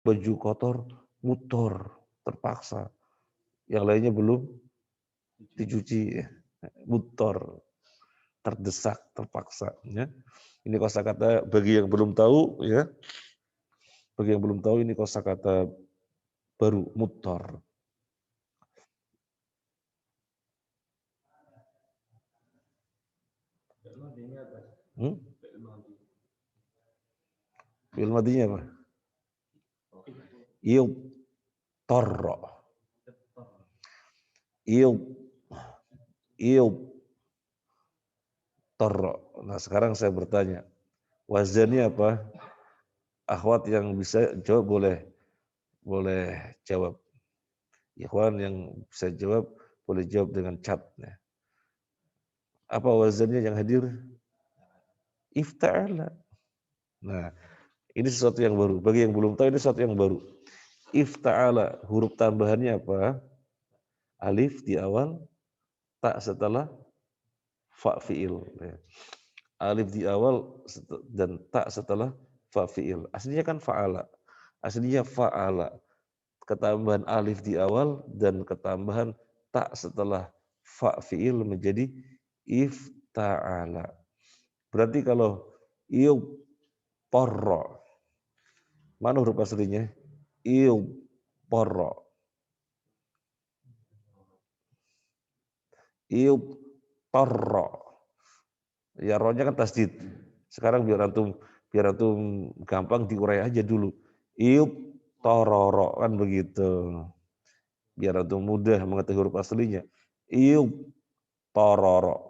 baju kotor, mutor, terpaksa. Yang lainnya belum dicuci, mutor, terdesak, terpaksa. Ya. Ini kosakata bagi yang belum tahu, ya. Bagi yang belum tahu ini kosakata baru, mutor. Fi'il madinya apa? Torro. Torro. Nah sekarang saya bertanya, wazannya apa? Akhwat yang bisa jawab boleh jawab. Ikhwan yang bisa jawab boleh jawab dengan chat. Apa wazannya yang hadir? Ifta'ala. Nah, ini sesuatu yang baru. Bagi yang belum tahu ini sesuatu yang baru. Ifta'ala, huruf tambahannya apa? Alif di awal, tak setelah fa fi'il. Alif di awal dan tak setelah fa fi'il. Aslinya kan fa'ala. Aslinya fa'ala. Ketambahan alif di awal dan ketambahan tak setelah fa fi'il menjadi ifta'ala. Berarti kalau porro, mana huruf aslinya? Porro. Torro. Ya rohnya kan tasdid. Sekarang biar antum gampang diurai aja dulu. Tororo kan begitu. Biar antum mudah mengetahui huruf aslinya. Tororo.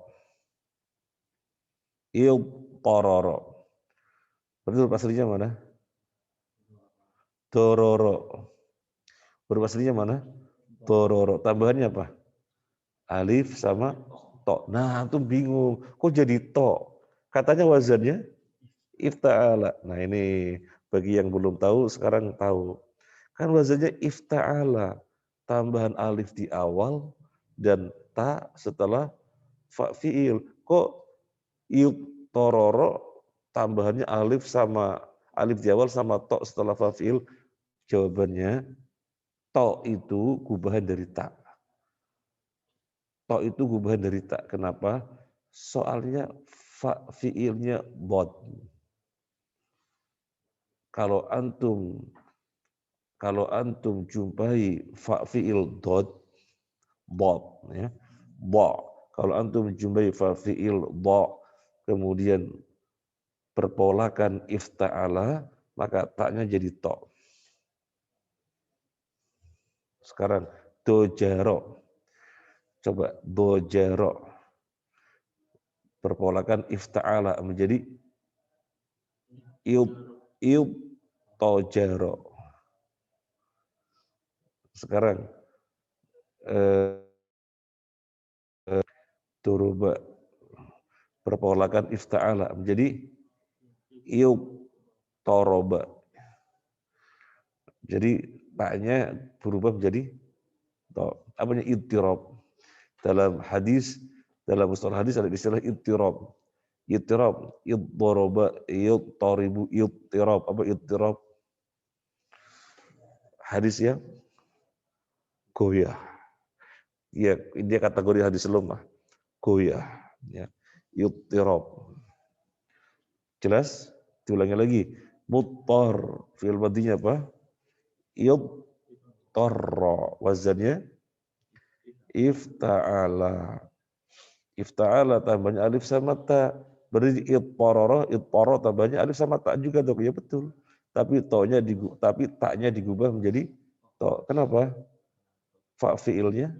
Tororo. Berarti huruf aslinya mana? Tororo. Huruf aslinya mana? Tororo. Tambahannya apa? Alif sama to. Nah, antum bingung. Kok jadi to? Katanya wazannya ifta'ala. Nah, ini bagi yang belum tahu sekarang tahu. Kan wazannya ifta'ala. Tambahan alif di awal dan ta setelah fa fi'il. Kok tororo tambahannya alif di awal sama to setelah fa fi'il? Jawabannya to itu gubahan dari ta. To itu gubahan dari ta. Kenapa? Soalnya fa fi'ilnya bod. Kalau antum jumpai fa fi'il bod ya. Bo. Kalau antum jumpai fa fi'il bo kemudian perpolakan ifta'ala maka taknya jadi to. Sekarang dojaro. Coba dojaro. Perpolakan ifta'ala menjadi iub tojaro. Sekarang turuba perpolakan ifta'ala menjadi iub toroba. Jadi taknya berubah menjadi to. Apanya idtirab. Dalam mustalah hadis ada istilah idtirab. Idtirab, iddoroba, idtoribu, idtirab. Apa idtirab? Hadis yang goyah. Ya, dia kategori hadis lemah. Goyah. Ya. Idtirab. Jelas? Diulangi lagi. Muttar. Fi'il madinya apa? Idtarra. Wazannya ifta'ala. Ifta'ala tambahnya alif sama ta. Berarti idtarra tambahnya alif sama ta juga dong. Ya betul. Tapi taknya digubah menjadi to. Kenapa? Fa fi'ilnya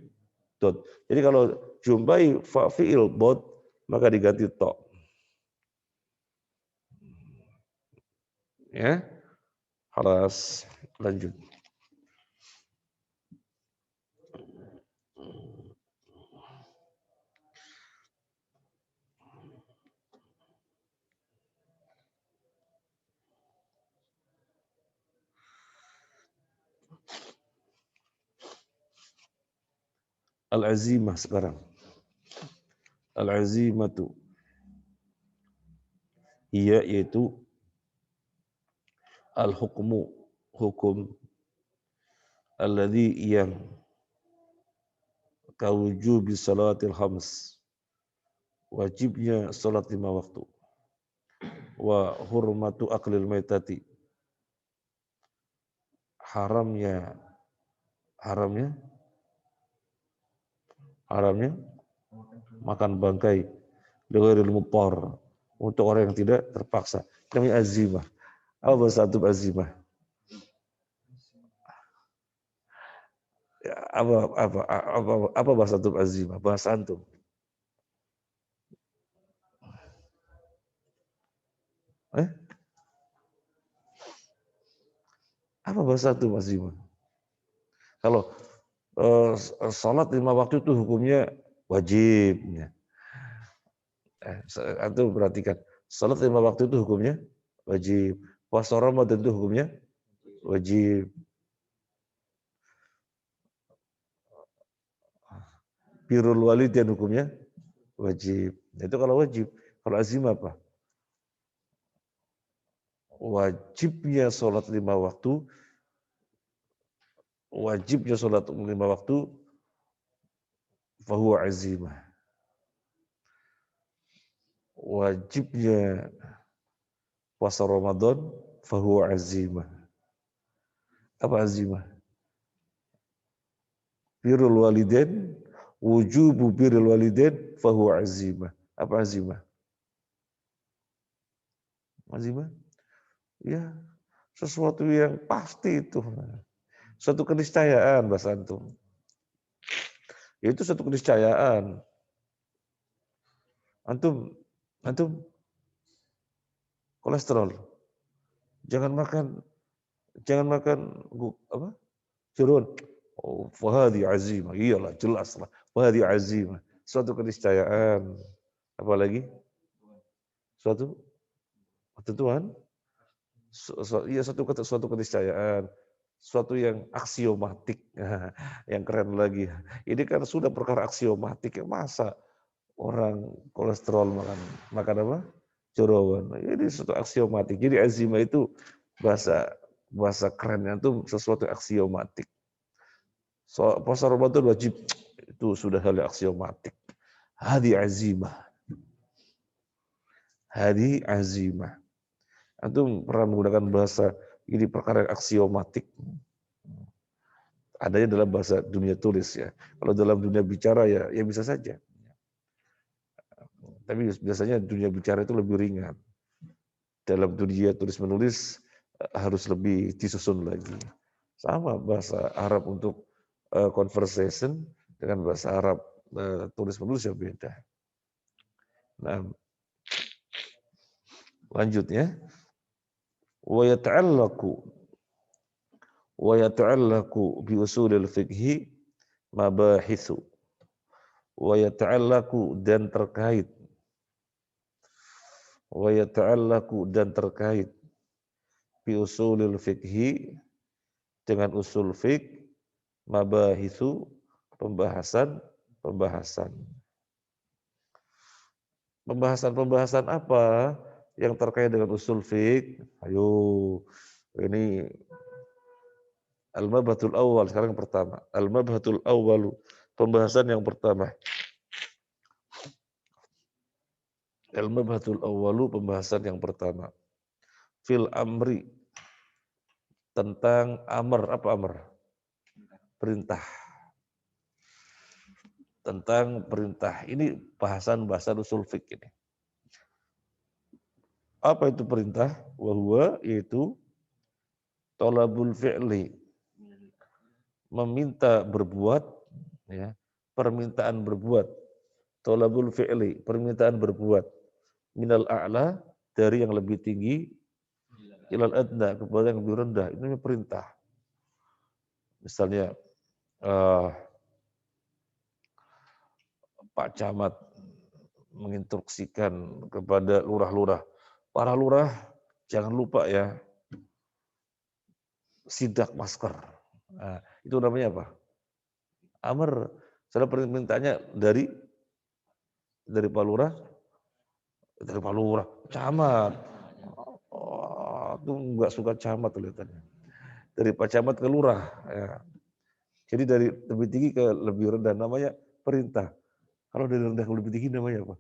dot. Jadi kalau jumpai fa fi'il dot maka diganti to. Ya. Harus lanjut. Al-azimah sekarang. Al-azimatu. Iya yaitu al-hukmu. hukum alladhi yang kawujubi salatil khams, wajibnya salat 5 waktu, wa hurmatu aklil maitati, haramnya haramnya haramnya makan bangkai lighairil muttar, untuk orang yang tidak terpaksa. Namanya azimah. Apa bahasa antum azimah? Ya, apa bahasa antum azimah? Bahasa antum. Apa bahasa antum azimah? Kalau salat 5 waktu itu hukumnya wajib. Antum perhatikan, salat 5 waktu itu hukumnya wajib. Puasa Ramadan itu hukumnya wajib. Birrul walidain hukumnya wajib. Itu kalau wajib. Kalau azim apa? Wajibnya sholat 5 waktu, wajibnya sholat 5 waktu, fahuwa azimah. Wajibnya puasa Ramadan, fahuwa azimah. Apa azimah? Birrul walidain, wujubu birrul walidain, fahuwa azimah. Apa azimah? Azimah? Ya, sesuatu yang pasti itu. Suatu keniscayaan bahasa antum. Itu suatu keniscayaan. Antum kolesterol. Jangan makan apa? Jerun. Oh, fahadi azimah. Iyalah, jelas lah. Fahadi azimah. Suatu keniscayaan. Apalagi? Suatu ketentuan. Iya, suatu keniscayaan. Suatu yang aksiomatik. Yang keren lagi. Ini kan sudah perkara aksiomatik. Masa orang kolesterol makan apa? Jeroan. Ini suatu aksiomatik. Jadi azimah itu bahasa kerennya itu sesuatu aksiomatik. Puasa Ramadan wajib, itu sudah hal aksiomatik. Hadi azimah. Hadi azimah. Antum pernah menggunakan bahasa ini perkara aksiomatik. Adanya dalam bahasa dunia tulis ya. Kalau dalam dunia bicara ya bisa saja. Tapi biasanya dunia bicara itu lebih ringan. Dalam dunia tulis menulis harus lebih disusun lagi. Sama bahasa Arab untuk conversation dengan bahasa Arab tulis menulis yang beda. Nah, lanjutnya, wa yata'allaqu bi usulil fiqhi mabahitsu, wa yata'allaqu dan terkait, wa yata'allaqu dan terkait bi usulil fiqhi dengan usul fiqh, mabahitsu pembahasan. Pembahasan apa yang terkait dengan usul fiqh? Ayo, ini al-mabhatul awal, sekarang yang pertama. Al-mabhatul awalu, pembahasan yang pertama. Al-mabhatul awalu, pembahasan yang pertama. Fil amri, tentang amr, apa amr? Perintah. Tentang perintah. Ini bahasan usul fiqh ini. Apa itu perintah? Wahwa, yaitu tolabul fi'li, meminta berbuat, ya, permintaan berbuat. Tolabul fi'li, permintaan berbuat. Minal a'la, dari yang lebih tinggi, ilal adna, kepada yang lebih rendah. Ini perintah. Misalnya, Pak Camat menginstruksikan kepada lurah-lurah, para lurah jangan lupa ya, sidak masker. Nah, itu namanya apa? Amr. Salah permintaannya dari Pak Lurah, camat. Oh, itu nggak suka camat kelihatannya. Dari Pak Camat ke Lurah. Ya. Jadi dari lebih tinggi ke lebih rendah namanya perintah. Kalau dari rendah ke lebih tinggi namanya apa?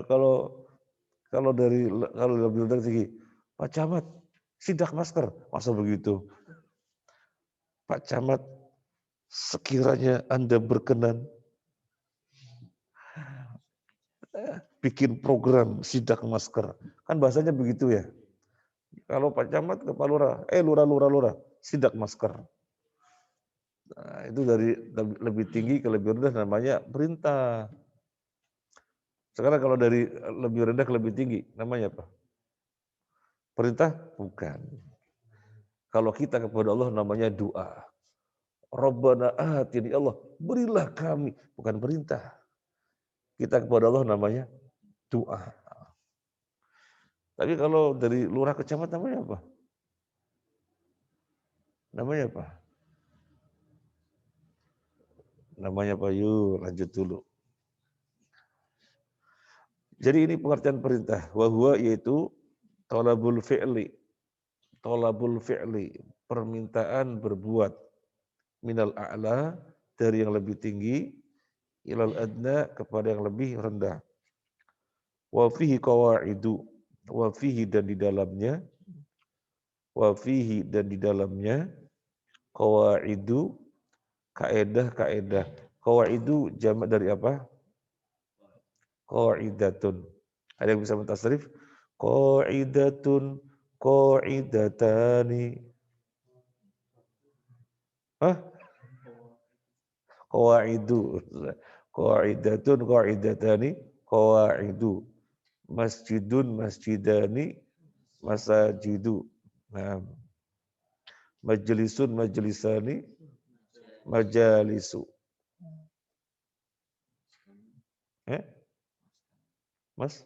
Kalau kalau kalau lebih rendah tinggi, Pak Camat, sidak masker. Masa begitu? Pak Camat, sekiranya Anda berkenan bikin program sidak masker. Kan bahasanya begitu ya. Kalau Pak Camat ke Pak Lurah, lurah, sidak masker. Nah, itu dari lebih tinggi ke lebih rendah namanya perintah. Sekarang kalau dari lebih rendah ke lebih tinggi, namanya apa? Perintah? Bukan. Kalau kita kepada Allah namanya doa. Rabbana atini Allah, berilah kami. Bukan perintah. Kita kepada Allah namanya doa. Tapi kalau dari lurah ke camat namanya apa? Namanya apa? Namanya apa? Yuk lanjut dulu. Jadi ini pengertian perintah. Wahwa yaitu tolabul fi'li. Tolabul fi'li. Permintaan berbuat. Minal a'la, dari yang lebih tinggi, ilal adna, kepada yang lebih rendah. Wa fihi qawaidu, wa fihi dan di dalamnya, wa fihi dan di dalamnya, qawaidu, kaedah-kaedah. Qawaidu jamak dari apa? Qaidatun. Ada yang bisa mentasrif? Qaidatun, qaidatani. Hah? Qawaidu. Qaidatun, qaidatani, qawaidu. Masjidun, masjidani, masajidu. Nah, majlisun, majlisani, majalisu. Eh? Mas?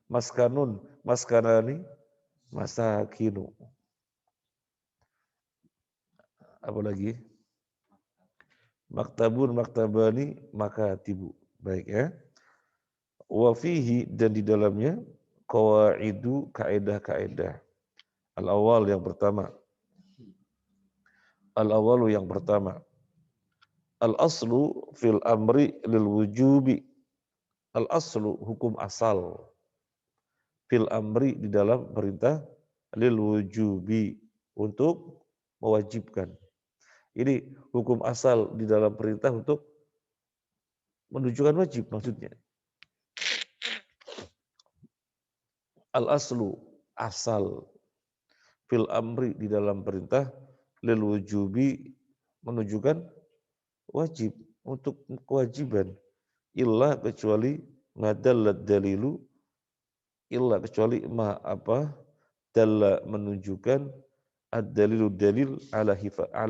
Maskanun, maskanani, masakinu. Apa lagi? Maktabun, maktabani, makatibu. Baik ya. Wa fihi dan di dalamnya qawaidu, kaedah-kaedah. Al-awwal yang pertama. Al-awwalu yang pertama. Al-aslu fil amri lil wujubi. Al-aslu hukum asal. Fil amri di dalam perintah lil wujubi untuk mewajibkan. Ini hukum asal di dalam perintah untuk menunjukkan wajib maksudnya. Al-aslu asal fil amri di dalam perintah lil wujubi menunjukkan wajib untuk kewajiban. Illa kecuali madallat dalilu, illa kecuali ma apa dalla menunjukkan ad-dalilu dalil ala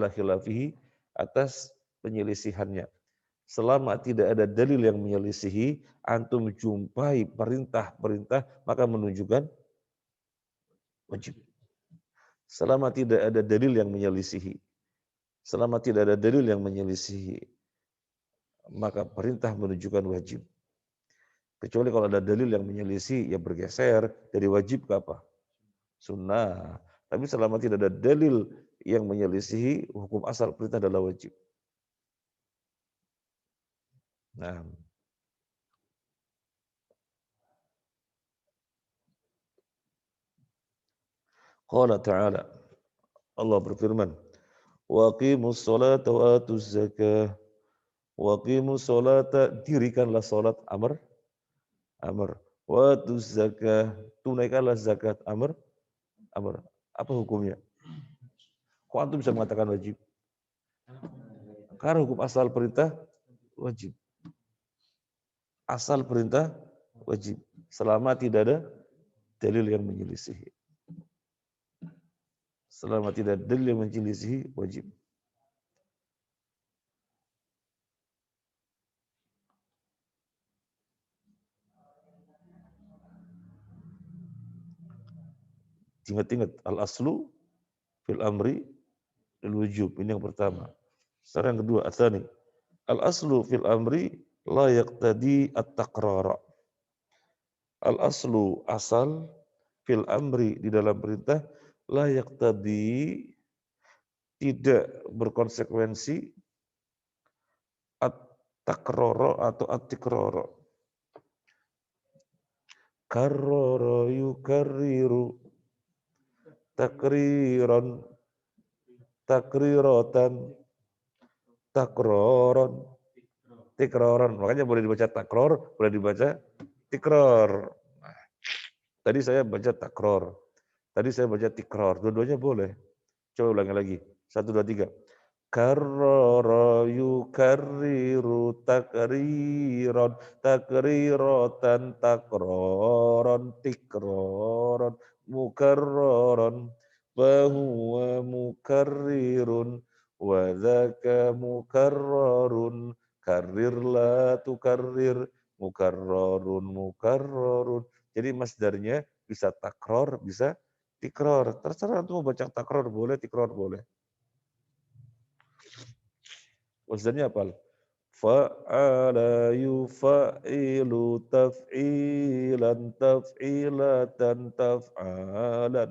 khilafihi atas penyelisihannya. Selama tidak ada dalil yang menyelisihi, antum jumpai perintah-perintah maka menunjukkan wajib. Selama tidak ada dalil yang menyelisihi, selama tidak ada dalil yang menyelisihi, maka perintah menunjukkan wajib. Kecuali kalau ada dalil yang menyelisih, ya bergeser dari wajib ke apa? Sunnah. Tapi selama tidak ada dalil yang menyelisihi, hukum asal perintah adalah wajib. Nah, qala ta'ala, Allah berfirman, waqimus sholata wa atuz zakah. Waqimus sholata, dirikanlah salat, amr, amr. Wa atuz zakah, tunaikanlah zakat, amr, amr. Apa hukumnya? Kok antum bisa mengatakan wajib? Karena hukum asal perintah wajib. Asal perintah wajib. Selama tidak ada dalil yang menyelisihi. Selama tidak ada dalil yang menyelisihi, wajib. Ingat-ingat, al-aslu fil amri lil wujub. Ini yang pertama. Sekarang yang kedua, atsani. Al-aslu fil amri la yaqtadi at-taqrara. Al-aslu asal fil amri di dalam perintah layak tadi tidak berkonsekuensi at-takroro atau at-tikroro. Karroro yukarriru takriron takrirotan takroron tikroron. Makanya boleh dibaca takror, boleh dibaca tikror. Nah, tadi saya baca takror, tadi saya baca tikror, dua-duanya boleh. Coba ulangi lagi. 1, 2, 3. Karrara yukarriru takriron takrirotan takroron tikroron mukarroron fahuwa mukarrirun wa dzaka mukarrarun karrir la tukarrir mukarrarun mukarrarun. Jadi masdarnya bisa takror, bisa tikror. Terserah tuh baca takror boleh, tikror boleh. Wazannya apa? Fa'ala yufa'ilu taf'ilan taf'ilatan taf'alan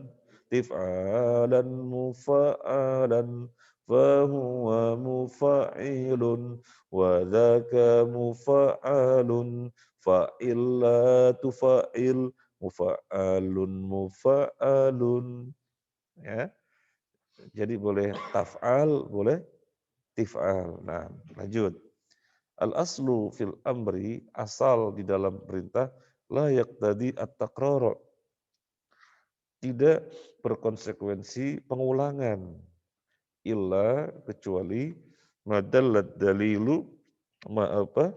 tif'alan mufa'alan fahuwa mufa'ilun wa dhaka mufa'alun fa'illa tufa'il mufa'alun mufa'alun. Ya, jadi boleh taf'al, boleh tif'al. Nah, lanjut. Al-aslu fil amri, asal di dalam perintah, la yaqtadi at-takrara, tidak berkonsekuensi pengulangan, illa kecuali madallat dalilu ma apa?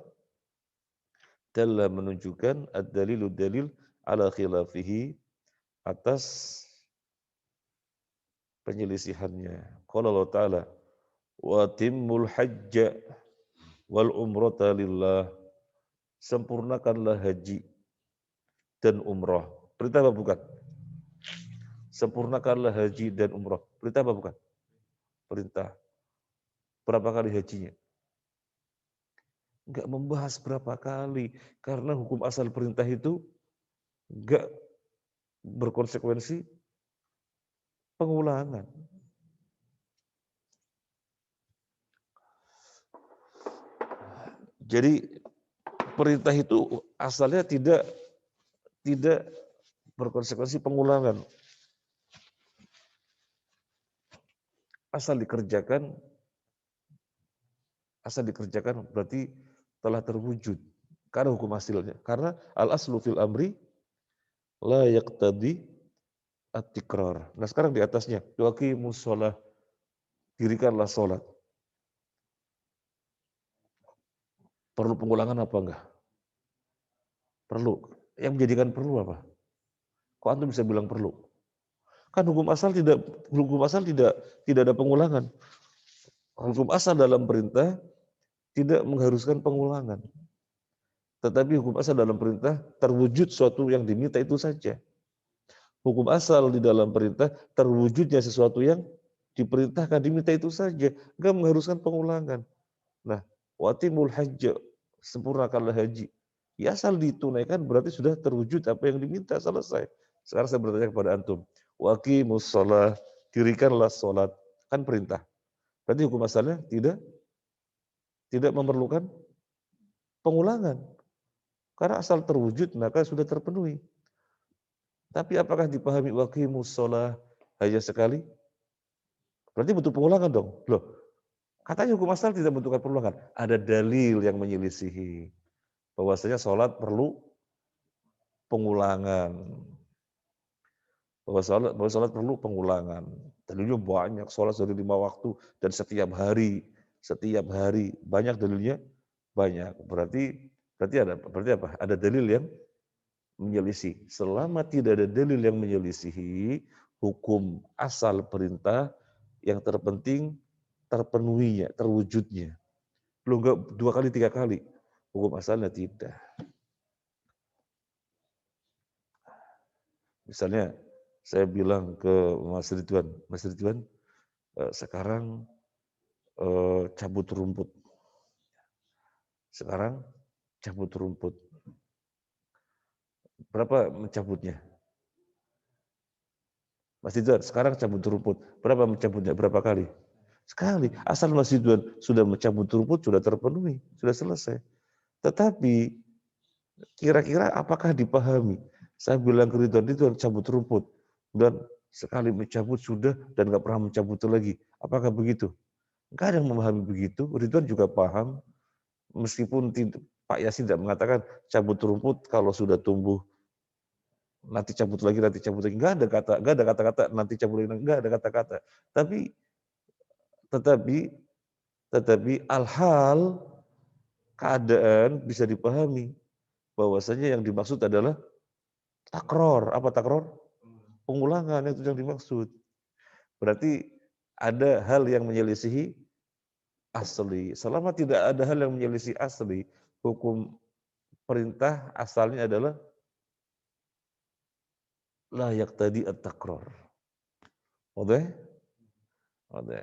Dalla menunjukkan ad-dalilu dalil ala khilafihi atas penyelisihannya. Qala Allah Ta'ala, wa timmul hajja wal umrata lillah, sempurnakanlah haji dan umrah. Perintah apa bukan? Sempurnakanlah haji dan umrah. Perintah apa bukan? Perintah. Berapa kali hajinya? Enggak membahas berapa kali. Karena hukum asal perintah itu enggak berkonsekuensi pengulangan. Jadi perintah itu asalnya tidak berkonsekuensi pengulangan. Asal dikerjakan berarti telah terwujud. Karena hukum hasilnya. Karena al-aslu fil amri la yaqtadi at-tikrar. Nah sekarang di atasnya. Waqimus sholah. Dirikanlah sholat. Perlu pengulangan apa enggak? Perlu. Yang menjadikan perlu apa? Kok antum bisa bilang perlu? Kan hukum asal tidak ada pengulangan. Hukum asal dalam perintah tidak mengharuskan pengulangan. Tetapi hukum asal dalam perintah terwujud suatu yang diminta itu saja. Hukum asal di dalam perintah terwujudnya sesuatu yang diperintahkan diminta itu saja, enggak mengharuskan pengulangan. Nah, watimul hajj, sempurnakanlah haji. Ya asal ditunaikan berarti sudah terwujud apa yang diminta, selesai. Sekarang saya bertanya kepada antum, waqimus shalah, dirikanlah salat, kan perintah. Berarti hukum asalnya tidak memerlukan pengulangan. Karena asal terwujud maka sudah terpenuhi. Tapi apakah dipahami waqimus shalah hanya sekali? Berarti butuh pengulangan dong. Loh, katanya hukum asal tidak membutuhkan pengulangan. Ada dalil yang menyelisihi bahwasanya sholat perlu pengulangan. Bahwa sholat perlu pengulangan. Dalilnya banyak, sholat dari 5 waktu dan setiap hari banyak dalilnya, banyak. Berarti apa? Ada dalil yang menyelisih. Selama tidak ada dalil yang menyelisihi hukum asal perintah, yang terpenting terpenuhinya, terwujudnya. Belum enggak 2 kali, 3 kali. Hukum asalnya tidak. Misalnya saya bilang ke Mas Ridwan, sekarang cabut rumput. Sekarang cabut rumput. Berapa mencabutnya? Mas Ridwan, sekarang cabut rumput. Berapa mencabutnya? Berapa kali? Sekali. Asal Mas Ridwan sudah mencabut rumput, sudah terpenuhi. Sudah selesai. Tetapi, kira-kira apakah dipahami? Saya bilang ke Ridwan cabut rumput. Dan sekali mencabut sudah dan nggak pernah mencabut itu lagi. Apakah begitu? Nggak ada yang memahami begitu. Ridwan juga paham. Meskipun Pak Yasin tidak mengatakan cabut rumput kalau sudah tumbuh nanti cabut lagi, nggak ada kata-kata nanti cabut lagi, nggak ada kata-kata. Tapi tetapi tetapi al-hal keadaan bisa dipahami bahwasanya yang dimaksud adalah takror. Apa takror? Pengulangan itu yang dimaksud. Berarti ada hal yang menyelisihi asli. Selama tidak ada hal yang menyelisihi asli, hukum perintah asalnya adalah layak tadi at-takror. Oke? Oke.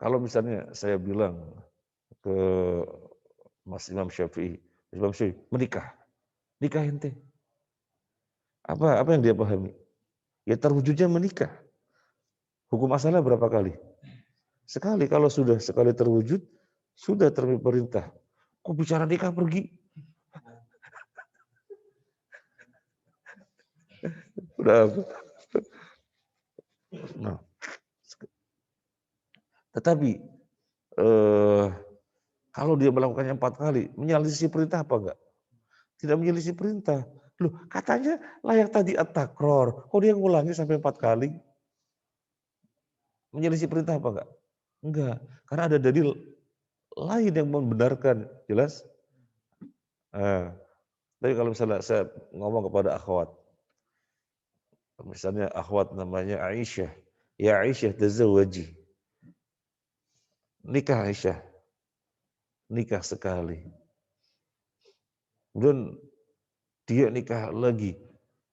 Kalau misalnya saya bilang ke Mas Imam Syafi'i, menikah, nikah ente. Apa yang dia pahami? Ya terwujudnya menikah. Hukum asalnya berapa kali? Sekali. Kalau sudah sekali terwujud, sudah terpenuhi perintah. Kok bicara nikah pergi? Udah. Nah, tetapi kalau dia melakukannya 4 kali, menyelisih perintah apa enggak? Tidak menyelisih perintah. Loh, katanya layak tadi at-takror. Kok dia ngulangi sampai 4 kali? Menyelisih perintah apa enggak? Enggak. Karena ada dalil lain yang membenarkan. Jelas? Nah, tapi kalau misalnya saya ngomong kepada akhwat, misalnya akhwat namanya Aisyah, ya Aisyah tazawwaji, nikah Aisyah, nikah sekali. Kemudian dia nikah lagi,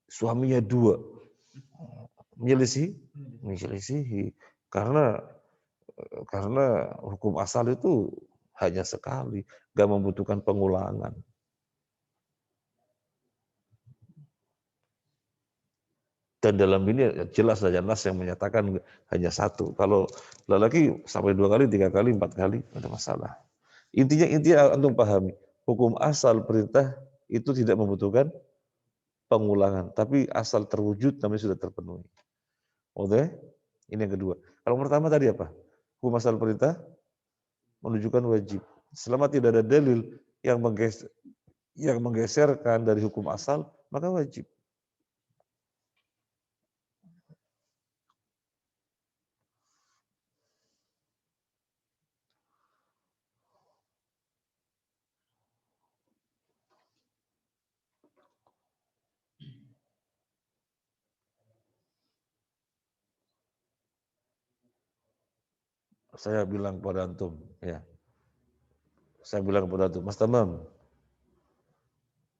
suaminya 2, menyelisihi? Menyelisihi. Karena hukum asal itu hanya sekali, gak membutuhkan pengulangan. Dan dalam ini jelas saja nas yang menyatakan hanya 1. Kalau lelaki sampai 2 kali, 3 kali, 4 kali, ada masalah. Intinya untuk pahami, hukum asal perintah itu tidak membutuhkan pengulangan, tapi asal terwujud namanya sudah terpenuhi. Oke? Ini yang kedua. Kalau pertama tadi apa? Hukum asal perintah menunjukkan wajib. Selama tidak ada dalil yang menggeserkan dari hukum asal, maka wajib. Saya bilang kepada antum, ya. Saya bilang kepada antum, Mas Tamam,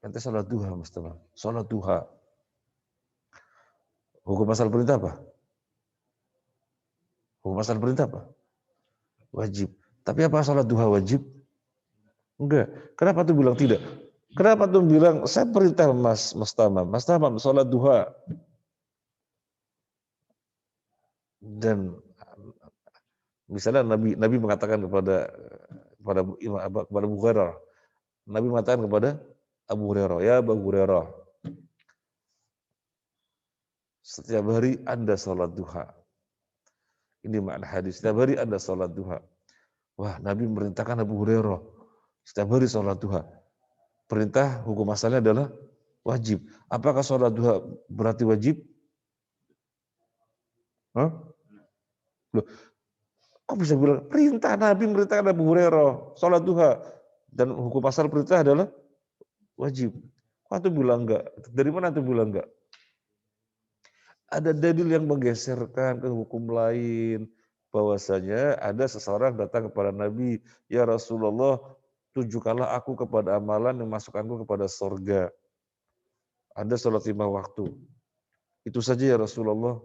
ente salat duha, Mas Tamam. Salat duha. Hukum asal perintah apa? Hukum asal perintah apa? Wajib. Tapi apa salat duha wajib? Enggak. Kenapa tuh bilang tidak? Kenapa tuh bilang saya perintah Mas Tamam. Mas Tamam salat duha. Dan misalnya Nabi mengatakan kepada Abu Hurairah. Nabi mengatakan kepada Abu Hurairah, ya Abu Hurairah, setiap hari Anda salat duha. Ini makna hadis. Setiap hari Anda salat duha. Wah, Nabi merintahkan Abu Hurairah setiap hari salat duha. Perintah hukum asalnya adalah wajib. Apakah salat duha berarti wajib? Hah? Loh, kok bisa bilang perintah Nabi merintahkan Abu Hurairah salat duha dan hukum asal perintah adalah wajib. Kok tuh bilang enggak? Dari mana tuh bilang enggak? Ada dalil yang menggeserkan ke hukum lain bahwasanya ada seseorang datang kepada Nabi, ya Rasulullah, tunjukkanlah aku kepada amalan yang masukkanku kepada surga. Anda sholat 5 waktu. Itu saja ya Rasulullah.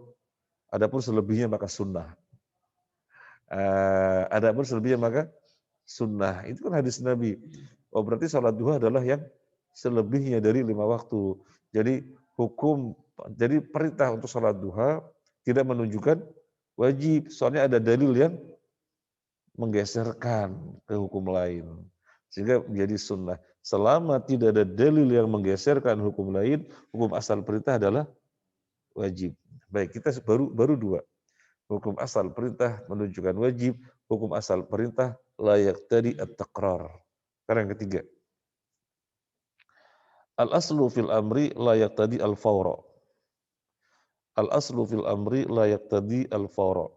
Adapun selebihnya maka sunnah. Adapun selebihnya maka sunnah. Itu kan hadis Nabi. Oh berarti sholat duha adalah yang selebihnya dari 5 waktu. Jadi jadi perintah untuk sholat duha tidak menunjukkan wajib. Soalnya ada dalil yang menggeserkan ke hukum lain. Sehingga menjadi sunnah. Selama tidak ada dalil yang menggeserkan hukum lain, hukum asal perintah adalah wajib. Baik, kita baru dua. Hukum asal perintah menunjukkan wajib, hukum asal perintah layak tadi at-taqrar. Sekarang yang ketiga. Al-aslu fil amri layak tadi al-fawra. Al-aslu fil amri layak tadi al-fawra.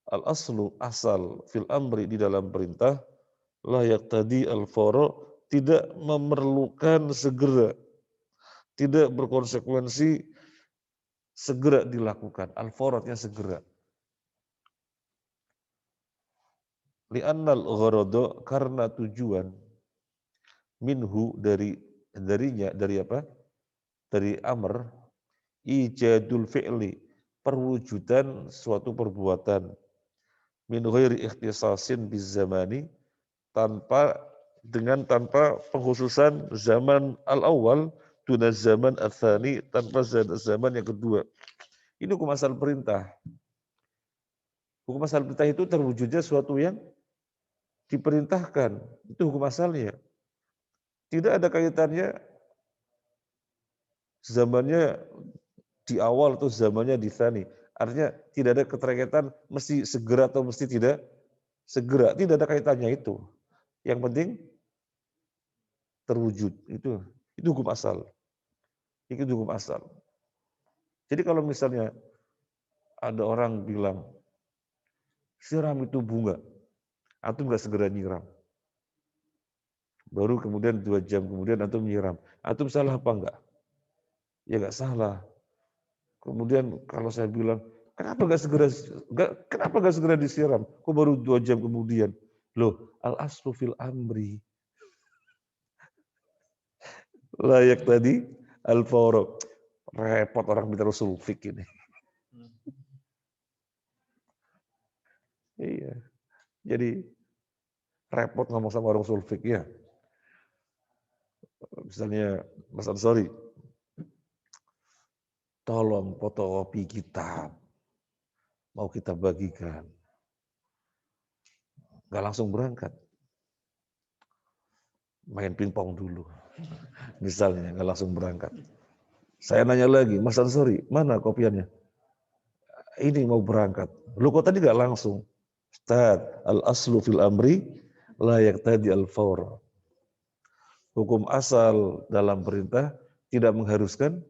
Al-aslu asal fil amri di dalam perintah layak tadi al-fawra tidak memerlukan segera, tidak berkonsekuensi segera dilakukan. Al-fawratnya segera. Li'annal gharada karena tujuan minhu darinya dari apa? Dari amr ijadul fi'li perwujudan suatu perbuatan min ghairi ikhtisasin biz zamani tanpa pengkhususan zaman al-awwal tuna zaman ats-tsani tanpa zaman yang kedua. Ini hukum asal perintah. Hukum asal perintah itu terwujudnya suatu yang diperintahkan. Itu hukum asalnya. Tidak ada kaitannya zamannya di awal atau zamannya di tsani. Artinya tidak ada keterkaitan mesti segera atau mesti tidak segera. Tidak ada kaitannya itu. Yang penting terwujud. Itu hukum asal. Itu hukum asal. Jadi kalau misalnya ada orang bilang siram itu bunga, antum nggak segera nyiram. Baru kemudian 2 jam kemudian antum nyiram. Antum salah apa enggak? Ya enggak salah. Kemudian kalau saya bilang, kenapa nggak segera disiram? Kok baru 2 jam kemudian? Loh, al aslu fil amri. Layak tadi al fawro. Repot orang bicara usul fik ini. Iya. Jadi repot ngomong sama orang usul fik ya. Misalnya Mas Ansori, tolong fotokopi kitab. Mau kita bagikan. Nggak langsung berangkat. Main pingpong dulu. Misalnya nggak langsung berangkat. Saya nanya lagi, Mas Ansori, mana kopiannya? Ini mau berangkat. Lu kok tadi nggak langsung? Ustaz, al-aslu fil amri layak tadi al-fawr. Hukum asal dalam perintah tidak mengharuskan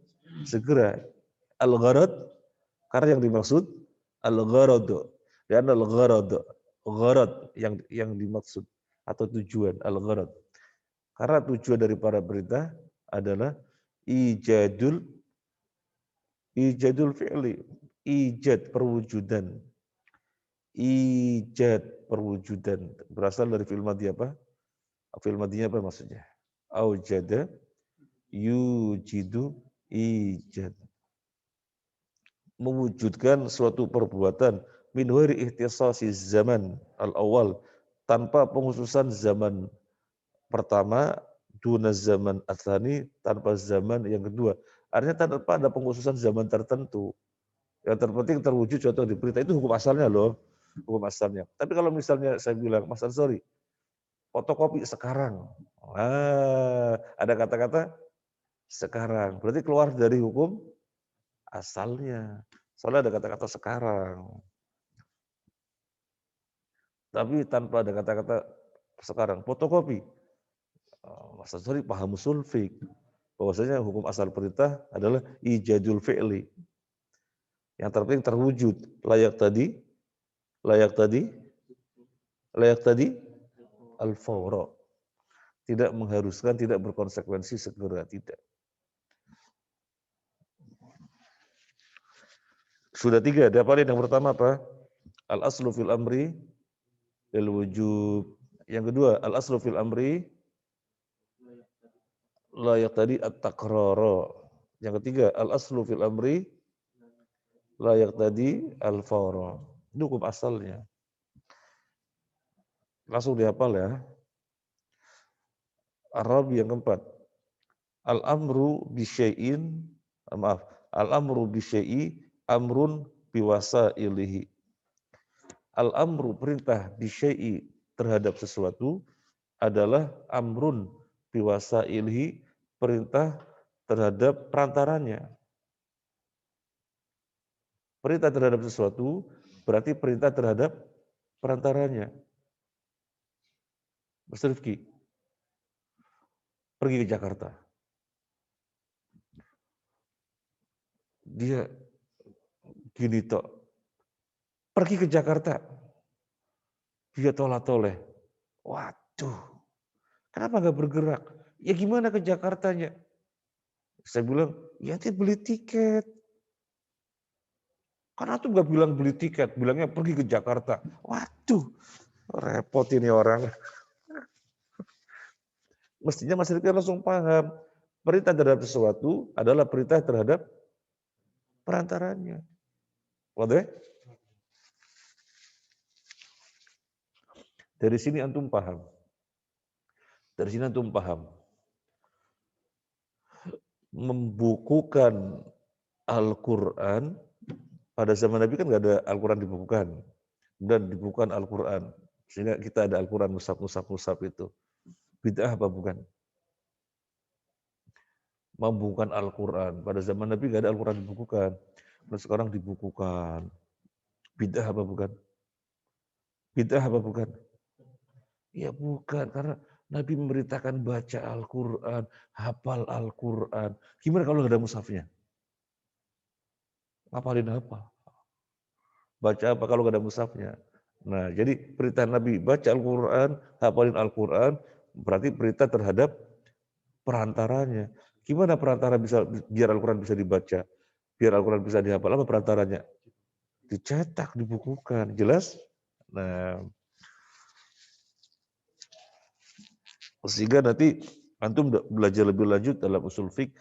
segera. Al-gharad, karena yang dimaksud al-gharad. Dan gharad yang dimaksud atau tujuan al-gharad. Karena tujuan dari para perintah adalah ijadul fi'li, ijad perwujudan. Ijad perwujudan berasal dari fi'il madhi apa? Fi'il madhinya apa maksudnya? Aujada yujidu ijad. Mewujudkan suatu perbuatan min ghairi ihtisasi zaman al-awwal tanpa penghususan zaman pertama duna zaman atsani tanpa zaman yang kedua. Artinya tanpa ada penghususan zaman tertentu. Yang terpenting terwujud suatu di perintah itu hukum asalnya loh. Hukum asalnya. Tapi kalau misalnya saya bilang, Mas Ansori, fotokopi sekarang. Ada kata-kata sekarang. Berarti keluar dari hukum asalnya. Soalnya ada kata-kata sekarang. Tapi tanpa ada kata-kata sekarang. Fotokopi. Mas Ansori paham usul fiqh. Bahwasanya hukum asal perintah adalah ijadul fi'li. Yang terpenting terwujud. Layak tadi al-fawra. Tidak mengharuskan, tidak berkonsekuensi segera, tidak. Sudah 3, dapat yang pertama apa? Al-aslu fil amri lil wujub. Yang kedua, al-aslu fil amri layak tadi at-takrara. Yang ketiga, al-aslu fil amri layak tadi al-fawra. Ini hukum asalnya. Langsung dihafal ya. Arabi yang keempat. Al-amru bisyai'in, maaf, al-amru bisyai'i amrun biwasailihi. Al-amru perintah bisyai'i terhadap sesuatu adalah amrun biwasailihi, perintah terhadap perantaranya. Perintah terhadap sesuatu berarti perintah terhadap perantaranya. Mas Rifki, pergi ke Jakarta. Dia gini tok, pergi ke Jakarta. Dia tolak-toleh. Waduh, kenapa nggak bergerak? Ya gimana ke Jakartanya? Saya bilang, ya nanti beli tiket. Karena tuh nggak bilang beli tiket, bilangnya pergi ke Jakarta. Waduh, repot ini orang. Mestinya Mas Rifki langsung paham. Perintah terhadap sesuatu adalah perintah terhadap perantaranya. Waduh, dari sini antum paham. Dari sini antum paham. Membukukan Al-Quran, pada zaman Nabi kan nggak ada Al-Quran dibukukan. Dan dibukukan Al-Quran. Sehingga kita ada Al-Quran, musab itu. Bid'ah apa bukan? Membukukan Al-Quran. Pada zaman Nabi nggak ada Al-Quran dibukukan. Dan sekarang dibukukan. Bid'ah apa bukan? Bid'ah apa bukan? Ya bukan, karena Nabi memberitakan baca Al-Quran, hafal Al-Quran. Gimana kalau nggak ada mushafnya? Ngapalin apa? Baca apa kalau nggak ada mushafnya? Nah, jadi perintah Nabi baca Al-Quran, hafalin Al-Quran, berarti perintah terhadap perantaranya. Gimana perantara bisa biar Al-Quran bisa dibaca, biar Al-Quran bisa dihafal? Apa perantaranya? Dicetak, dibukukan, jelas? Nah, sehingga nanti antum belajar lebih lanjut dalam usul fiqh,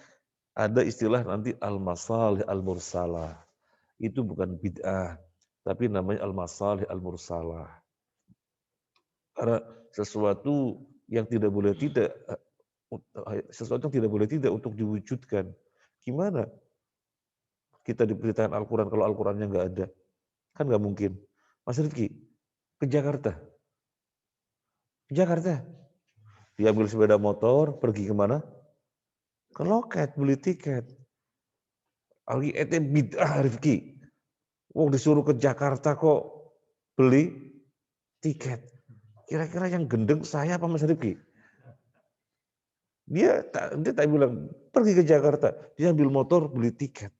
ada istilah nanti al-masalih al-mursalah. Itu bukan bid'ah, tapi namanya al-masalih al-mursalah. Karena sesuatu yang tidak boleh tidak, sesuatu yang tidak boleh tidak untuk diwujudkan. Gimana kita diberitakan Al-Quran kalau Al-Qurannya nggak ada? Kan nggak mungkin. Mas Rifki, ke Jakarta. Ke Jakarta. Diambil sepeda motor, pergi kemana? Ke loket, beli tiket. Ali ete bid'ah Rifki. Wong disuruh ke Jakarta kok beli tiket. Kira-kira yang gendeng saya apa Mas Rifki? Dia tak bilang pergi ke Jakarta, dia ambil motor beli tiket.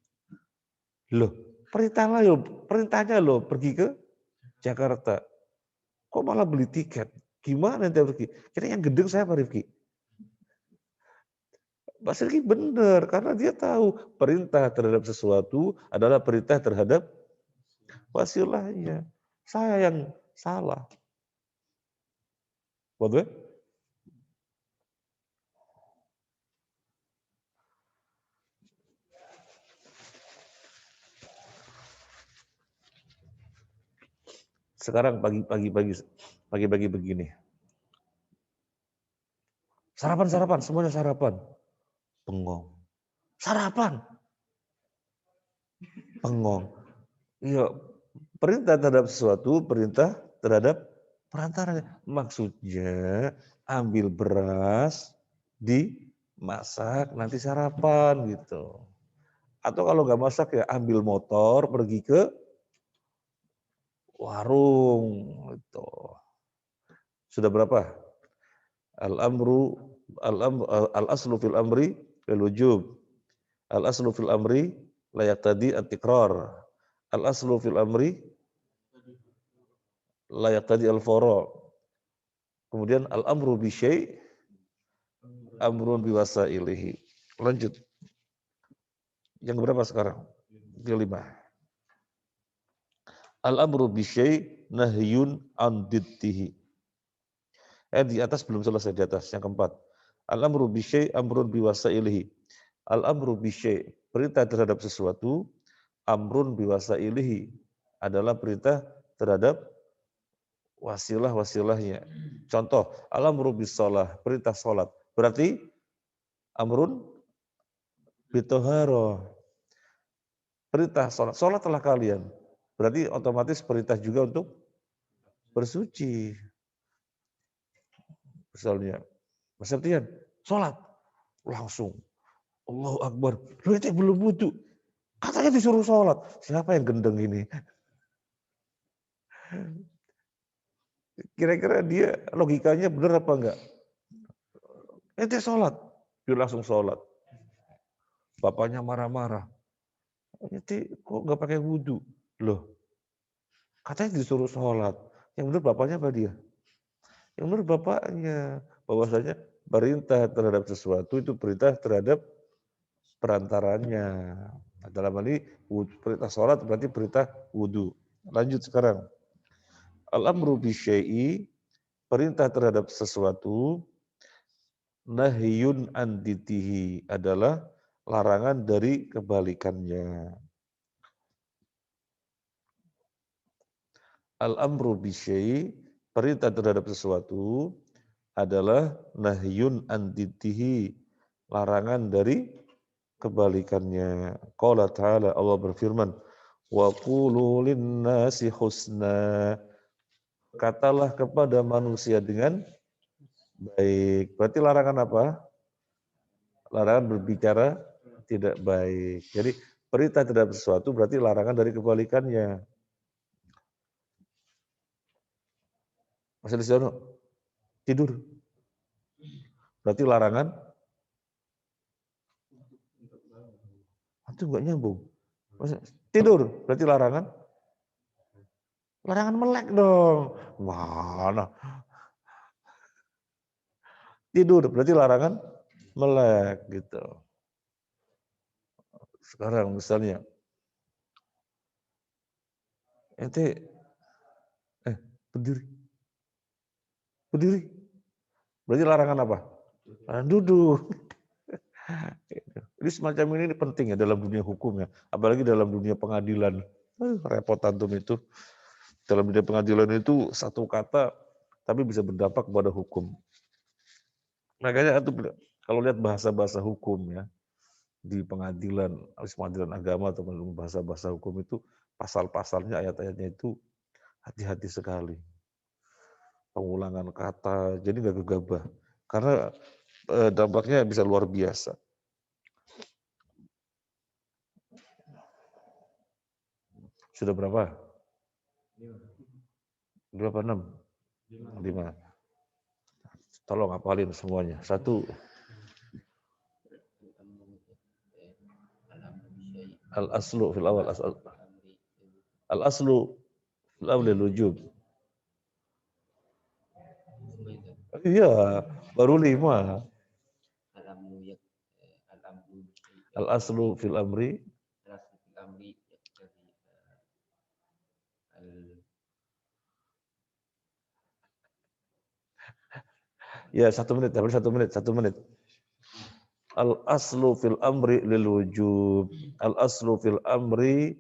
Loh, perintahnya loh pergi ke Jakarta. Kok malah beli tiket? Gimana dia Rifki? Kira yang gendeng saya Pak Rifki? Pak Rifki benar, karena dia tahu perintah terhadap sesuatu adalah perintah terhadap wasilahnya. Saya yang salah. Waduh, sekarang pagi-pagi begini. Sarapan, semuanya sarapan. Bengong. Sarapan. Bengong. Iya, perintah terhadap sesuatu, perintah terhadap perantara. Maksudnya ambil beras, dimasak, nanti sarapan gitu. Atau kalau nggak masak ya ambil motor, pergi ke warung gitu. Sudah berapa? Al-amru al-aslu fil amri al-wujub. Al-aslu fil amri la yaqtadi at-tikrar. Al-aslu fil amri la yaqtadi al-fara'. Kemudian al-amru bi syai' amrun biwasailihi. Lanjut. Yang berapa sekarang? Kelima. Al-amru bi syai' nahyun an diddihi. Di atas belum selesai, di atas yang keempat. Al-amru bi syai' amrun biwasailihi. Al-amru bi syai', perintah terhadap sesuatu, amrun biwasailihi adalah perintah terhadap wasilah-wasilahnya. Contoh, al-amru bis shalah, perintah salat. Berarti amrun bitoharoh, perintah salat. Salatlah kalian. Berarti otomatis perintah juga untuk bersuci. Misalnya, Mas Septian, salat. Langsung, Allahu Akbar. Lu itu belum wudu. Katanya disuruh salat. Siapa yang gendeng ini? Kira-kira dia logikanya benar apa enggak? Ente sholat. Dia langsung sholat. Bapaknya marah-marah. Ente kok nggak pakai wudhu? Loh, katanya disuruh sholat. Yang benar bapaknya apa dia? Yang benar bapaknya. Bahwasanya perintah terhadap sesuatu itu perintah terhadap perantaranya. Nah, dalam hal ini perintah sholat berarti perintah wudhu. Lanjut sekarang. Al-amru bisyai'i, perintah terhadap sesuatu, nahyun anditihi, adalah larangan dari kebalikannya. Al-amru bisyai, perintah terhadap sesuatu, adalah nahyun anditihi, larangan dari kebalikannya. Qala ta'ala, Allah berfirman, wa qulu linnasi husna, katalah kepada manusia dengan baik. Berarti larangan apa? Larangan berbicara tidak baik. Jadi perintah terhadap sesuatu berarti larangan dari kebalikannya. Masih di sana? Tidur. Berarti larangan. Itu enggak nyambung. Tidur. Berarti larangan. Larangan melek dong. Mana? Tidur. Berarti larangan melek gitu. Sekarang misalnya. Ente. Berdiri. Berdiri. Berarti larangan apa? Larangan duduk. Jadi semacam ini penting ya dalam dunia hukum ya. Apalagi dalam dunia pengadilan. Repot antum itu. Dalam dunia pengadilan itu satu kata tapi bisa berdampak kepada hukum. Makanya antum kalau lihat bahasa-bahasa hukum ya di pengadilan agama atau bahasa-bahasa hukum itu pasal-pasalnya, ayat-ayatnya itu hati-hati sekali. Pengulangan kata, jadi nggak gegabah. Karena dampaknya bisa luar biasa. Sudah berapa? 26? 5. Tolong hafalin semuanya. 1. Al-aslu fil awal al-aslu fil awal lil-wujub. Iya, baru 5. Al-aslu fil amri. Ya, 1 menit, 1 menit. Al-aslu fil amri lil wujub. Al-aslu fil amri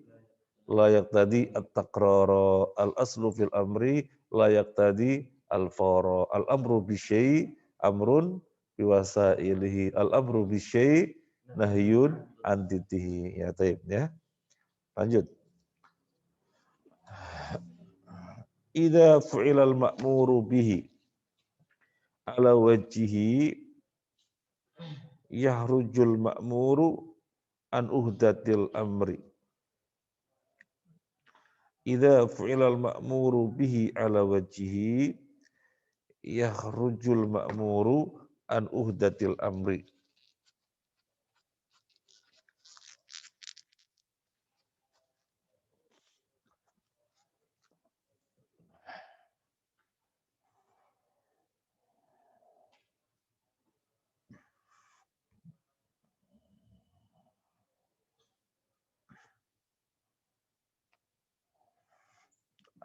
layak tadi at-takrara. Al-aslu fil amri layak tadi al-fara. Al-amru bisyai amrun biwasailihi. Al-amru bisyai nahyun antitihi. Ya, taib ya. Lanjut. Idza fu'ilal ma'muru bihi ala wajhihi yahrujul ma'muru an uhdatil amri. Idza fu'ilal ma'muru bihi ala wajhihi yakhrujul ma'muru an uhdatil amri.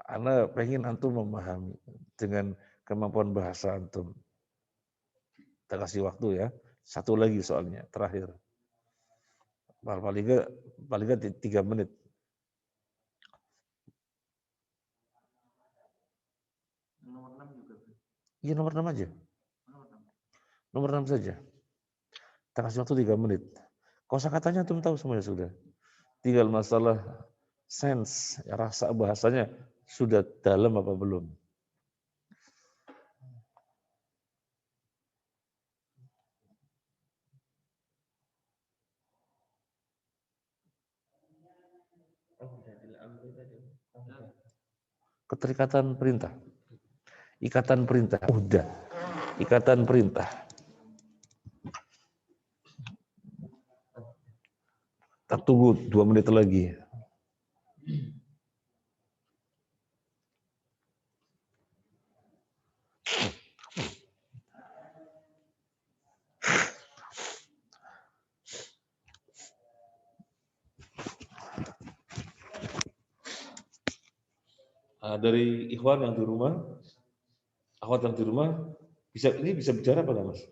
Ana pengen antum memahami dengan kemampuan bahasa antum. Kita kasih waktu ya. 1 lagi soalnya, terakhir. Paling nggak 3 menit. Iya nomor 6 aja. Nomor 6 saja. Kita kasih waktu 3 menit. Kosakatanya antum tahu semuanya sudah. Tinggal masalah sense, rasa bahasanya sudah dalam apa belum. Keterikatan perintah. Ikatan perintah. Udah. Ikatan perintah. Kita tunggu 2 menit lagi. Dari ikhwan yang di rumah, akhwat yang di rumah, ini bisa bicara apa enggak, Mas?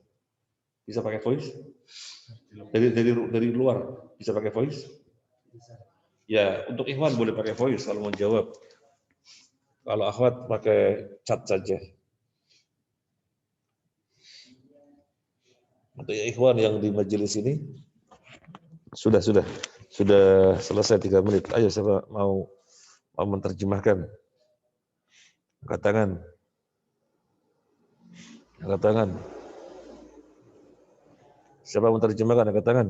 Bisa pakai voice? Dari luar bisa pakai voice? Ya, untuk ikhwan boleh pakai voice kalau mau jawab. Kalau akhwat pakai chat saja. Untuk ikhwan yang di majelis ini sudah selesai 3 menit. Ayo siapa mau menerjemahkan? Angkat tangan. Angkat tangan. Siapa mau menerjemahkan? Angkat tangan.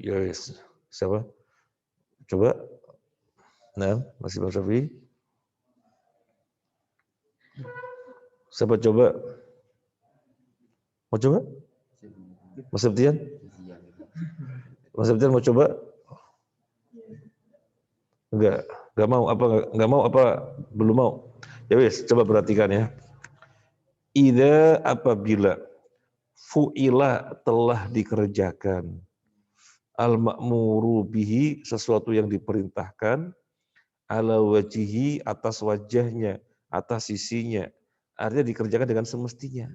Yes. Siapa? Coba. Nah, masih Bang Syafi'i. Siapa coba? Mau coba? Mas Septian? Mas Septian mau coba? Enggak mau apa belum mau? Ya wes, coba perhatikan ya. Idza apabila fu'ila telah dikerjakan al-ma'muru bihi sesuatu yang diperintahkan ala wajihi atas wajahnya, atas sisinya. Artinya dikerjakan dengan semestinya.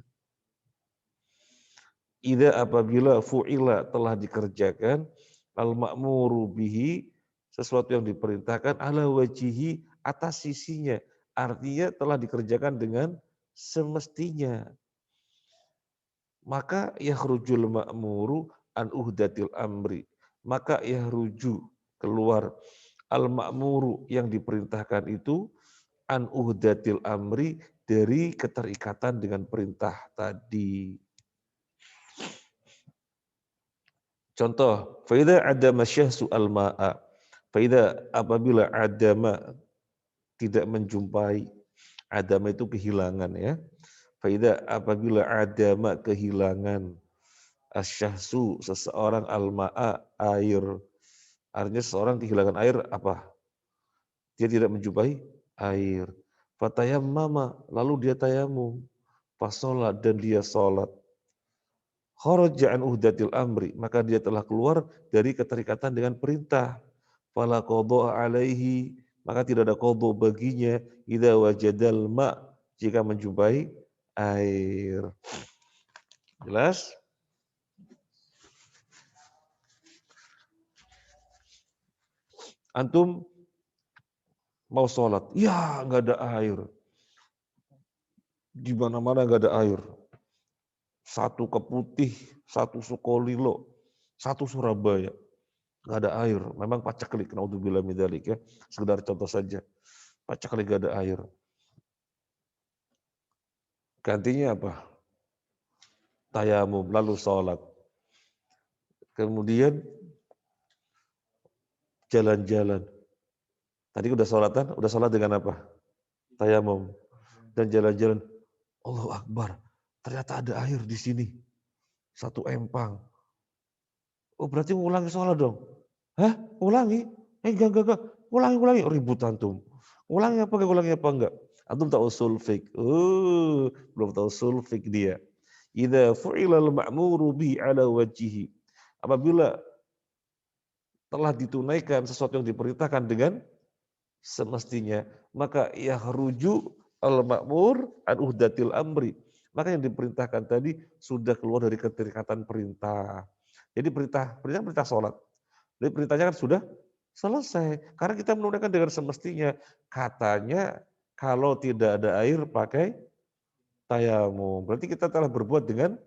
Idza apabila fu'ila telah dikerjakan al-ma'muru bihi sesuatu yang diperintahkan ala wajihi atas sisinya. Artinya telah dikerjakan dengan semestinya. Maka yakhrujul ma'muru an uhdatil amri. Maka yahruju keluar al-ma'muru yang diperintahkan itu an uhdatil amri dari keterikatan dengan perintah tadi. Contoh, faida adama syahsu al-ma'a. Faida apabila adama tidak menjumpai, adama itu kehilangan ya. Faida apabila adama kehilangan, asyahsu seseorang al-ma'a air. Artinya seseorang kehilangan air apa? Dia tidak menjumpai air. Fatayammama, lalu dia tayamum. Fasolat dan dia solat. Kharaja an uhdatil amri, maka dia telah keluar dari keterikatan dengan perintah. Fala qadha alaihi, maka tidak ada qadha baginya idza wajadal ma, jika menjumpai air. Jelas? Antum mau sholat, ya nggak ada air. Di mana-mana nggak ada air. Satu Keputih, satu Sukolilo, satu Surabaya. Nggak ada air. Memang paceklik, naudzubillah min dzalik ya. Sekedar contoh saja. Paceklik nggak ada air. Gantinya apa? Tayamum, lalu sholat. Kemudian jalan-jalan. Tadi udah sholatan, udah sholat dengan apa? Tayamum. Dan jalan-jalan. Allahu Akbar. Ternyata ada air di sini. Satu empang. Oh berarti ulangi sholat dong. Hah? Ulangi? Enggak. Ulangi. Ribut antum. Ulangi apa enggak? Antum tahu usul fiqh. Belum tahu usul fiqh dia. Idza fu'ila al-ma'muru bi ala wajhihi. Apabila telah ditunaikan sesuatu yang diperintahkan dengan semestinya, maka yahruju al-ma'mur an uhdatil amri. Maka yang diperintahkan tadi sudah keluar dari keterikatan perintah. Jadi perintah sholat. Jadi perintahnya kan sudah selesai. Karena kita menunaikan dengan semestinya. Katanya kalau tidak ada air pakai tayamum. Berarti kita telah berbuat dengan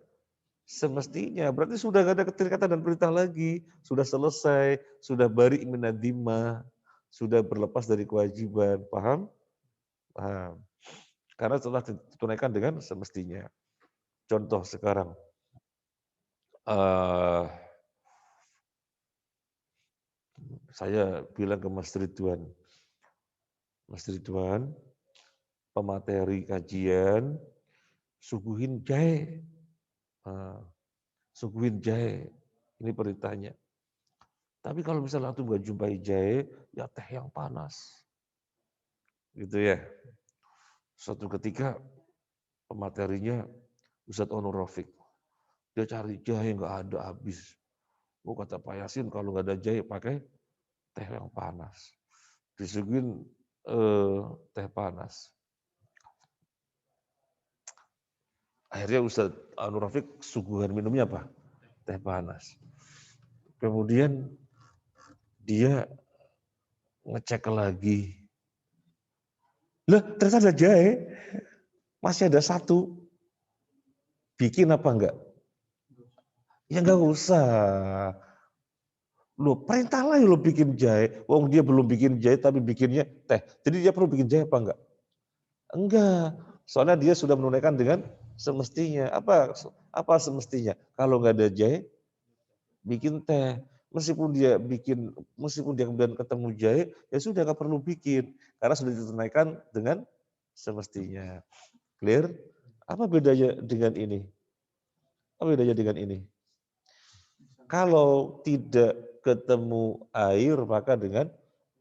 semestinya. Berarti sudah tidak ada keterikatan dan perintah lagi. Sudah selesai. Sudah bari minadimah. Sudah berlepas dari kewajiban. Paham? Paham. Karena telah ditunaikan dengan semestinya. Contoh sekarang. Saya bilang ke Mas Ridwan. Mas Ridwan, pemateri kajian, suguhin jahe. Suguhin jahe. Ini perintahnya. Tapi kalau misalnya antum nggak jumpai jahe, ya teh yang panas. Gitu ya. Suatu ketika pematerinya Ustadz Onur Rafiq. Dia cari jahe nggak ada habis. Oh kata Pak Yasin kalau nggak ada jahe pakai teh yang panas. Disuguhin teh panas. Akhirnya Ustadz Onur Rafiq suguhan minumnya apa? Teh panas. Kemudian dia ngecek lagi. Lah ternyata ada jahe. Masih ada satu. Bikin apa enggak? Ya enggak usah. Loh, perintah lah lo bikin jahe. Wong dia belum bikin jahe tapi bikinnya teh. Jadi dia perlu bikin jahe apa enggak? Enggak. Soalnya dia sudah menunaikan dengan semestinya. Apa semestinya? Kalau enggak ada jahe, bikin teh. Meskipun dia kemudian ketemu jahe, ya sudah enggak perlu bikin. Karena sudah ditunaikan dengan semestinya. Clear? Apa bedanya dengan ini? Apa bedanya dengan ini? Kalau tidak ketemu air, maka dengan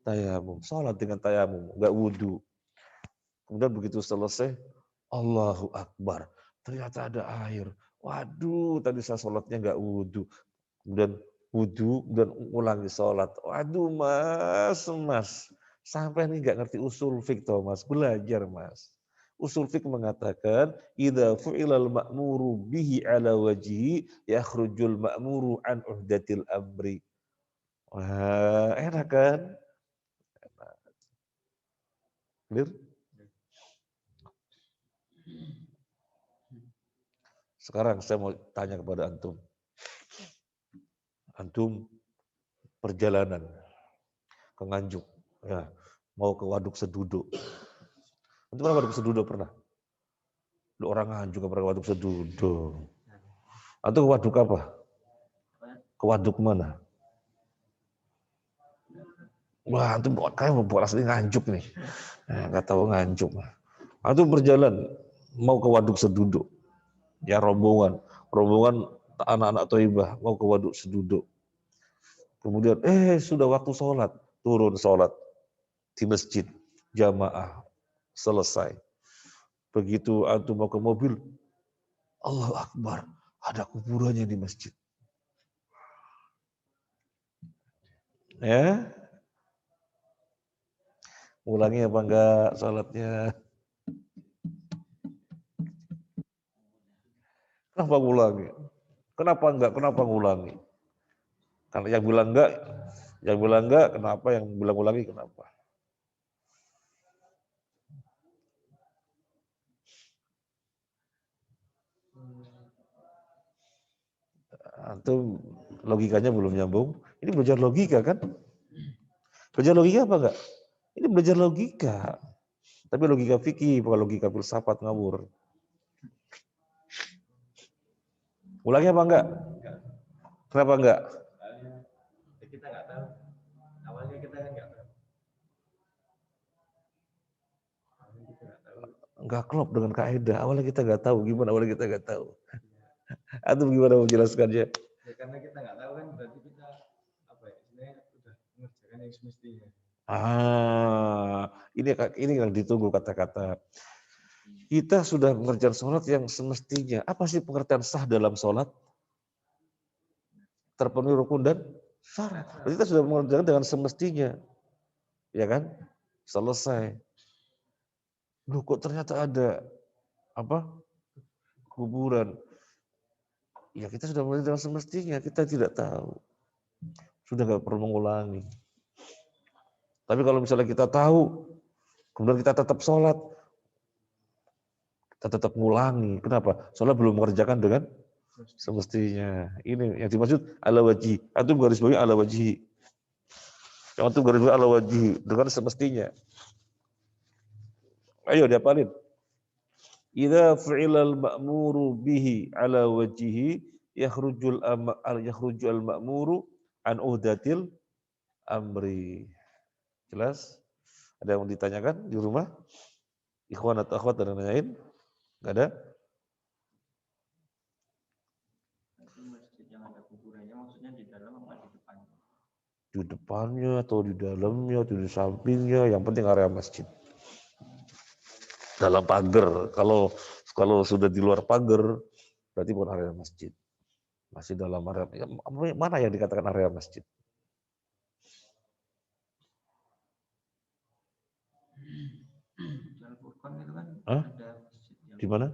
tayamum. Sholat dengan tayamum, enggak wudhu. Kemudian begitu selesai, Allahu Akbar. Ternyata ada air. Waduh, tadi saya sholatnya enggak wudhu. Kemudian wudhu, dan ulangi sholat. Waduh mas. Sampai ini enggak ngerti usul fiqh, Mas. Belajar, Mas. Usul fiqh mengatakan idza fu'ilal ma'muru bihi ala wajhi yakhrujul ma'muru an uhdatil amri. Wah, enak kan? Clear? Sekarang saya mau tanya kepada antum. Antum perjalanan ke Nganjuk, ya, mau ke Waduk Sedudo. Antum pernah Waduk Sedudo pernah? Lu orang Nganjuk pernah ke Waduk Sedudo. Antum ke waduk apa? Ke waduk mana? Wah, antum kayak mau buat asli Nganjuk nih. Nggak tahu Nganjuk. Antum berjalan mau ke Waduk Sedudo. Ya rombongan anak-anak Thaibah mau ke Waduk Sedudo. Kemudian sudah waktu sholat, turun sholat di masjid jamaah selesai. Begitu antum mau ke mobil, Allahu Akbar, ada kuburannya di masjid. Ya, ulangi apa enggak sholatnya? Kenapa ngulangi? Kenapa enggak? Kenapa ngulangi? Karena yang bilang enggak, kenapa? Yang bilang ulangi, kenapa? Antum logikanya belum nyambung. Ini belajar logika kan? Belajar logika apa enggak? Ini belajar logika. Tapi logika fikih, bukan logika filsafat ngawur. Ulangi apa enggak? Kenapa enggak? Kita enggak tahu. Awalnya kita enggak tahu. Enggak klop dengan kaidah. Awalnya kita enggak tahu. Gimana awalnya kita enggak tahu? Atau gimana menjelaskannya? Ya karena kita enggak tahu kan berarti kita apa ya? Sebenarnya udah mengerjakan yang semestinya. Ini yang ditunggu kata-kata. Kita sudah mengerjakan sholat yang semestinya. Apa sih pengertian sah dalam sholat? Terpenuhi rukun dan Syarat. Berarti kita sudah mengerjakan dengan semestinya. Ya kan? Selesai. Loh kok ternyata ada apa? Kuburan. Ya kita sudah mengerjakan dengan semestinya, kita tidak tahu. Sudah nggak perlu mengulangi. Tapi kalau misalnya kita tahu, kemudian kita tetap sholat, kita tetap mengulangi. Kenapa? Soalnya belum mengerjakan dengan semestinya. Ini yang dimaksud ala wajhi. Antum garis bawahi ala wajhi. Yang antum garis bawahi ala wajhi dengan semestinya. Ayo diapalin. Idza fu'ilal ma'muru bihi ala wajhihi yakhrujul ma'muru an uhdatil amri. Jelas? Ada yang ditanyakan di rumah? Ikhwan atau akhwat ada yang nanyain? Enggak ada? Masjid yang ada kuburannya maksudnya di dalam apa di depannya? Di depannya atau di dalamnya atau di sampingnya, yang penting area masjid. Dalam pagar. Kalau sudah di luar pagar, berarti bukan area masjid. Masih dalam area. Mana yang dikatakan area masjid? Al-Furqan itu kan Hah? ada masjid yang Di mana?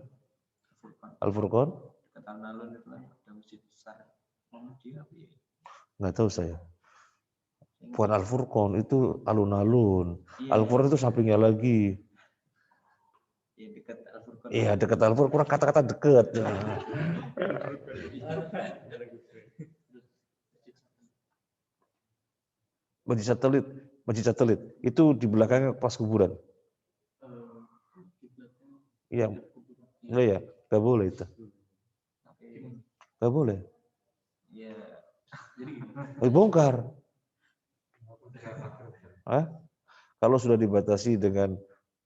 Al-Furqan? dekat alun-alun itu kan ada masjid besar. Dia apa ya? Nggak tahu saya. Bukan Al-Furqan, itu alun-alun. Iya, Al-Furqan itu sampingnya lagi. iya dekat Al-Furqan. Iya, dekat Al-Furqan, kurang kata-kata dekat. Masjid satelit. Itu di belakangnya pas kuburan. Iya, enggak ya, nggak boleh itu. Nggak boleh. Iya. Jadi Bongkar. Hah? Kalau sudah dibatasi dengan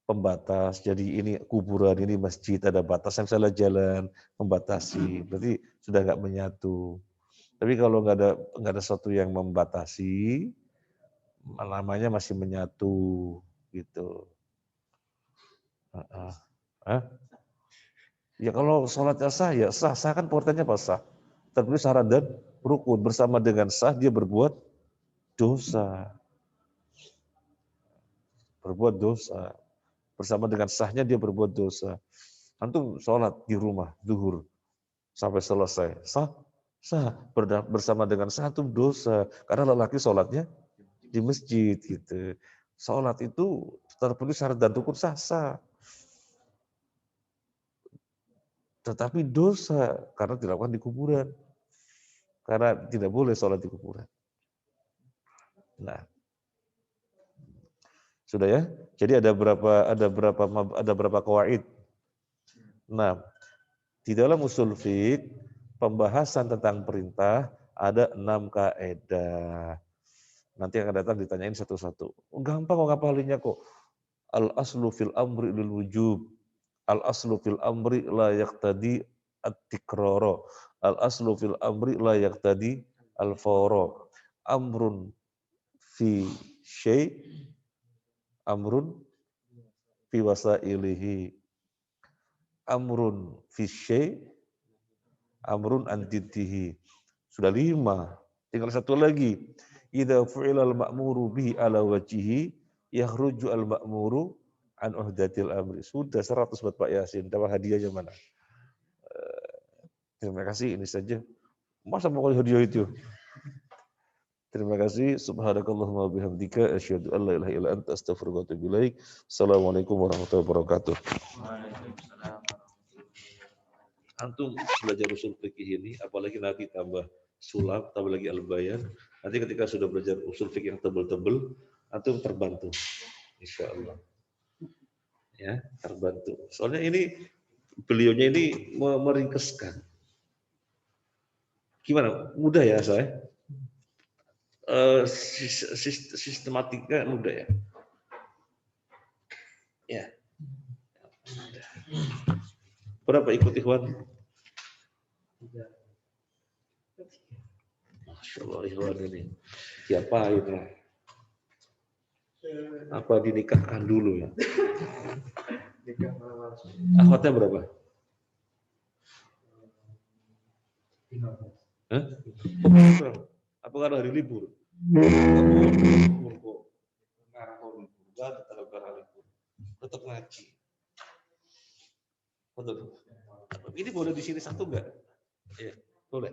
pembatas, jadi ini kuburan, ini masjid, ada batasan, misalnya jalan, membatasi, berarti sudah nggak menyatu. Tapi kalau nggak ada sesuatu yang membatasi, namanya masih menyatu, gitu. Hah? Ya kalau sholatnya sah, ya sah. Sah kan pengertiannya apa sah? Terpenuhi syarat dan rukun. Bersama dengan sah, dia berbuat dosa. Berbuat dosa. Bersama dengan sahnya dia berbuat dosa. Antum sholat di rumah, zuhur, sampai selesai. Sah? Sah. Bersama dengan sah, antum dosa. Karena lelaki sholatnya di masjid. Gitu. Sholat itu terpenuhi syarat dan rukun sah, sah. Tetapi dosa karena dilakukan di kuburan. Karena tidak boleh sholat di kuburan. Nah, sudah ya. Jadi ada berapa qawaid. Nah, di dalam usul fiqh pembahasan tentang perintah ada 6 kaidah. Nanti akan datang ditanyain satu-satu. Gampang kok ngapalinnya kok. Al aslu fil amri lil wujub. Al aslu fil amri la yaqtadi at-tikrara. Al aslu fil amri la yaqtadi al-fawra. Amrun fi syai' amrun fi wasailihi. Amrun fi syai' amrun an diddihi. Sudah 5. Tinggal satu lagi. Idza fu'ila al-ma'muru bihi ala wajhihi yakhruju al-ma'muru an uhdatil amri. Sudah 100 buat Pak Yasin. Dapat hadiahnya mana? Terima kasih, ini saja. Masa mau hadiah itu? Terima kasih. Subhanakallahumma bihamdika asyhadu an la ilaha illa anta astaghfiruka wa atubu ilaik. Assalamualaikum warahmatullahi wabarakatuh. Waalaikumsalam. Antum belajar usul fikih ini, apalagi nanti tambah sulap, tambah lagi al-bayan. Nanti ketika sudah belajar usul fikih yang tebel-tebel, antum terbantu. Insya Allah. Ya, terbantu. Soalnya ini beliaunya ini meringkeskan. Gimana? Mudah ya saya? Sistematika mudah ya. Ya. Berapa ikut ikhwan? Masya Allah ikhwan ini. Diapain ya? Apa dinikahkan dulu ya? Akhwatnya berapa? Hah? Apa karena hari libur? Libur kok. Karena libur. Gak ada karena libur. Tetap ngaji. Betul. Ini boleh di sini satu enggak? Ya, boleh.